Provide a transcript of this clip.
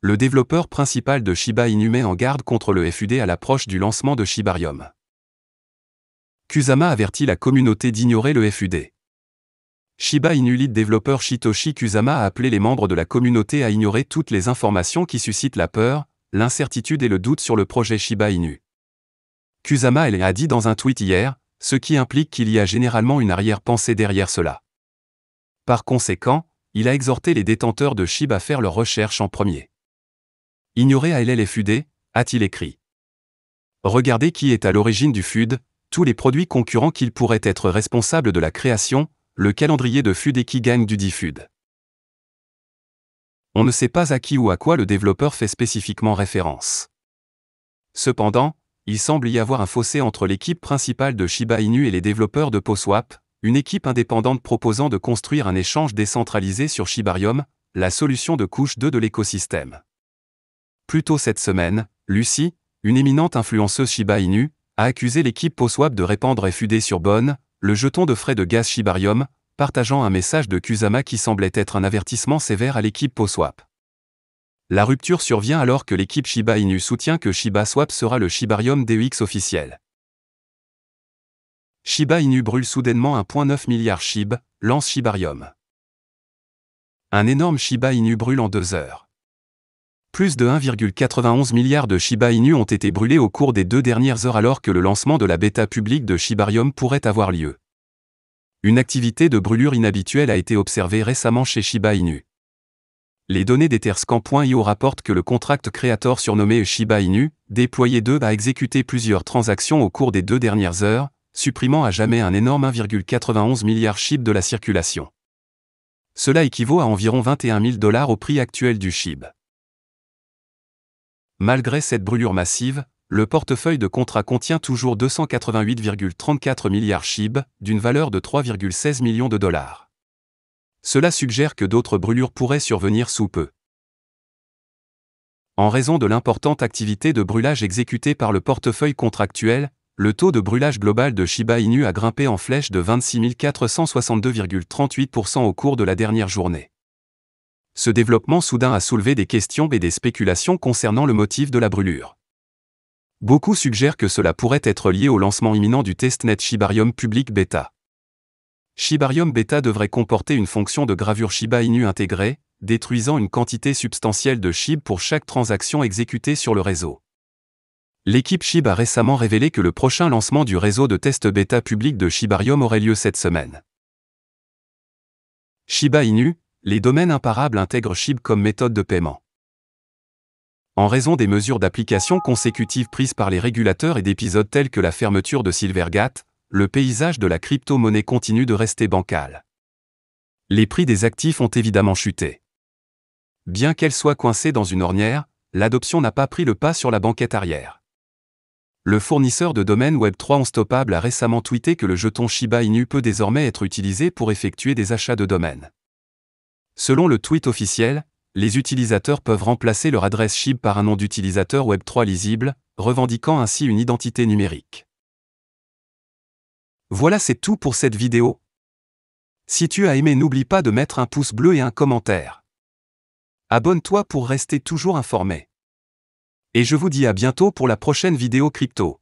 le développeur principal de Shiba Inu met en garde contre le FUD à l'approche du lancement de Shibarium. Kusama avertit la communauté d'ignorer le FUD. Shiba Inu lead développeur Shitoshi Kusama a appelé les membres de la communauté à ignorer toutes les informations qui suscitent la peur, l'incertitude et le doute sur le projet Shiba Inu. Kusama a dit dans un tweet hier, ce qui implique qu'il y a généralement une arrière-pensée derrière cela. Par conséquent, il a exhorté les détenteurs de SHIB à faire leurs recherches en premier. Ignorer ALL et FUD, a-t-il écrit. Regardez qui est à l'origine du FUD, tous les produits concurrents qu'ils pourraient être responsables de la création, le calendrier de FUD et qui gagne du dit FUD. On ne sait pas à qui ou à quoi le développeur fait spécifiquement référence. Cependant, il semble y avoir un fossé entre l'équipe principale de Shiba Inu et les développeurs de PoSwap, une équipe indépendante proposant de construire un échange décentralisé sur Shibarium, la solution de couche 2 de l'écosystème. Plus tôt cette semaine, Lucy, une éminente influenceuse Shiba Inu, a accusé l'équipe PoSwap de répandre FUD sur Bon, le jeton de frais de gaz Shibarium, partageant un message de Kusama qui semblait être un avertissement sévère à l'équipe PoSwap. La rupture survient alors que l'équipe Shiba Inu soutient que ShibaSwap sera le Shibarium DEX officiel. Shiba Inu brûle soudainement 1,9 milliard SHIB, lance Shibarium. Un énorme Shiba Inu brûle en 2 heures. Plus de 1,91 milliard de Shiba Inu ont été brûlés au cours des 2 dernières heures alors que le lancement de la bêta publique de Shibarium pourrait avoir lieu. Une activité de brûlure inhabituelle a été observée récemment chez Shiba Inu. Les données d'Etherscan.io rapportent que le contract creator surnommé Shiba Inu, déployé a exécuté plusieurs transactions au cours des 2 dernières heures, supprimant à jamais un énorme 1,91 milliard SHIB de la circulation. Cela équivaut à environ $21 000 au prix actuel du SHIB. Malgré cette brûlure massive, le portefeuille de contrats contient toujours 288,34 milliards SHIB, d'une valeur de 3,16 millions de dollars. Cela suggère que d'autres brûlures pourraient survenir sous peu. En raison de l'importante activité de brûlage exécutée par le portefeuille contractuel, le taux de brûlage global de Shiba Inu a grimpé en flèche de 26 462,38% au cours de la dernière journée. Ce développement soudain a soulevé des questions et des spéculations concernant le motif de la brûlure. Beaucoup suggèrent que cela pourrait être lié au lancement imminent du testnet Shibarium Public Beta. Shibarium Beta devrait comporter une fonction de gravure Shiba Inu intégrée, détruisant une quantité substantielle de SHIB pour chaque transaction exécutée sur le réseau. L'équipe SHIB a récemment révélé que le prochain lancement du réseau de test bêta public de Shibarium aurait lieu cette semaine. Shiba Inu, les domaines imparables intègrent SHIB comme méthode de paiement. En raison des mesures d'application consécutives prises par les régulateurs et d'épisodes tels que la fermeture de Silvergate, le paysage de la crypto-monnaie continue de rester bancal. Les prix des actifs ont évidemment chuté. Bien qu'elle soit coincée dans une ornière, l'adoption n'a pas pris le pas sur la banquette arrière. Le fournisseur de domaines Web3 Unstoppable a récemment tweeté que le jeton Shiba Inu peut désormais être utilisé pour effectuer des achats de domaines. Selon le tweet officiel, les utilisateurs peuvent remplacer leur adresse SHIB par un nom d'utilisateur Web3 lisible, revendiquant ainsi une identité numérique. Voilà, c'est tout pour cette vidéo. Si tu as aimé, n'oublie pas de mettre un pouce bleu et un commentaire. Abonne-toi pour rester toujours informé. Et je vous dis à bientôt pour la prochaine vidéo crypto.